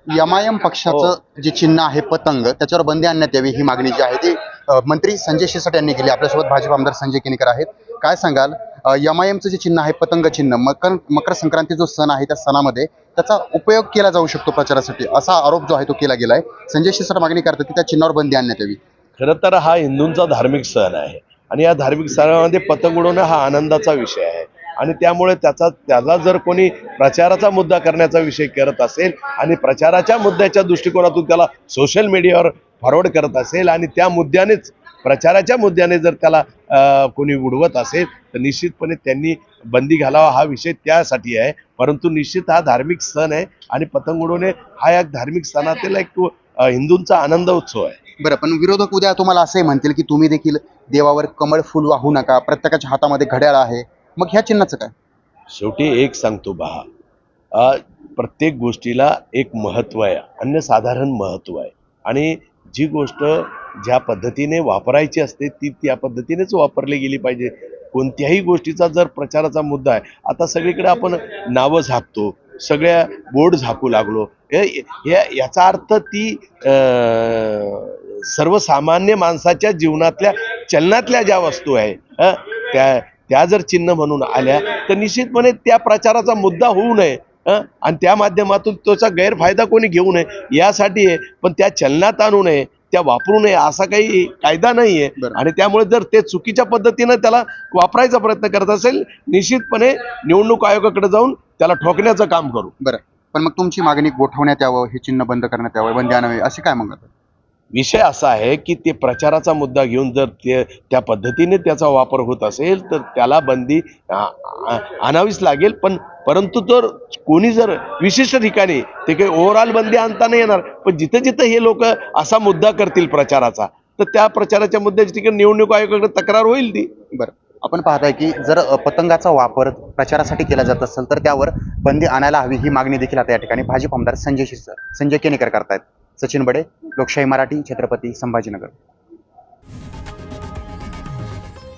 MIM पक्षाचं जे चिन्ह आहे पतंग त्याच्यावर बंदी आणण्यात यावी ही मागणी जी आहे ती मंत्री संजय शिरसाट यांनी केली। आपल्यासोबत भाजप आमदार संजय केनेकर आहेत। काय सांगाल, एमआयएमचं जे चिन्ह आहे पतंग चिन्ह, मकर संक्रांती जो सण आहे त्या सणामध्ये त्याचा उपयोग केला जाऊ शकतो प्रचारासाठी, असा आरोप जो आहे तो केला गेलाय। संजय शिरसाट मागणी करतात की त्या चिन्हावर बंदी आणण्यात यावी। खरं तर हा हिंदूंचा धार्मिक सण आहे आणि या धार्मिक सणामध्ये पतंग उडवणं हा आनंदाचा विषय आहे आणि त्यामुळे त्याला जर कोणी प्रचाराचा मुद्दा करण्याचा विषय करत असेल आणि प्रचाराच्या मुद्द्याच्या दृष्टिकोनातून त्याला सोशल मीडियावर फॉरवर्ड करत असेल आणि त्या मुद्द्यानेच प्रचाराच्या मुद्द्याने जर त्याला कोणी उडवत असेल तर निश्चितपणे त्यांनी बंदी घालावा हा विषय त्यासाठी आहे। परंतु निश्चित हा धार्मिक सण आहे आणि पतंग उडवणे हा एक धार्मिक सणातील एक हिंदूंचा आनंद उत्सव आहे। बरं, पण विरोधक उद्या तुम्हाला असंही म्हणतील की तुम्ही देखील देवावर कमळ फुल वाहू नका, प्रत्येकाच्या हातामध्ये घड्याळ आहे, मग ह्या चिन्हाचं काय? शेवटी एक सांगतो पहा, प्रत्येक गोष्टीला एक महत्त्व आहे, अन्यसाधारण महत्त्व आहे आणि जी गोष्ट ज्या पद्धतीने वापरायची असते ती त्या पद्धतीनेच वापरली गेली पाहिजे। कोणत्याही गोष्टीचा जर प्रचाराचा मुद्दा आहे, आता सगळीकडे आपण नावं झाकतो, सगळ्या बोर्ड झाकू लागलो, याचा अर्थ ती सर्वसामान्य माणसाच्या जीवनातल्या चलनातल्या ज्या वस्तू आहे त्या जर चिन्ह म्हणून आल्या तर निश्चितपणे त्या प्रचाराचा मुद्दा होऊ नये आणि त्या माध्यमातून त्याचा गैरफायदा कोणी घेऊ नये यासाठी आहे। पण त्या चलनात आणू नये, त्या वापरू नये असा काही कायदा नाहीये आणि त्यामुळे जर ते चुकीच्या पद्धतीनं त्याला वापरायचा प्रयत्न करत असेल निश्चितपणे निवडणूक आयोगाकडे जाऊन त्याला ठोकण्याचं काम करू। बरं, पण मग तुमची मागणी गोठवण्यात यावं, हे चिन्ह बंद करण्यात यावं, बंदी आणावी असे काय म्हणतात? विषय असा आहे की ते प्रचाराचा मुद्दा घेऊन जर त्या पद्धतीने त्याचा वापर होत असेल तर त्याला बंदी आणावीच लागेल। परंतु तर कोणी जर विशिष्ट ठिकाणी ते काही ओव्हरऑल बंदी आणता नाही येणार, पण जिथं जिथं हे लोक असा मुद्दा करतील प्रचाराचा तर त्या प्रचाराच्या मुद्द्याची ठिकाणी निवडणूक आयोगाकडे तक्रार होईल ती। बरं, आपण पाहताय की जर पतंगाचा वापर प्रचारासाठी केला जात असेल तर त्यावर बंदी आणायला हवी ही मागणी देखील आता या ठिकाणी भाजप आमदार संजय केनेकर करतायत। सचिन बडे, लोकशाही मराठी, छत्रपती संभाजीनगर।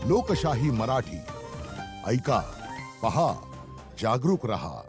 लोकशाही मराठी ऐका, पहा, जागरूक रहा।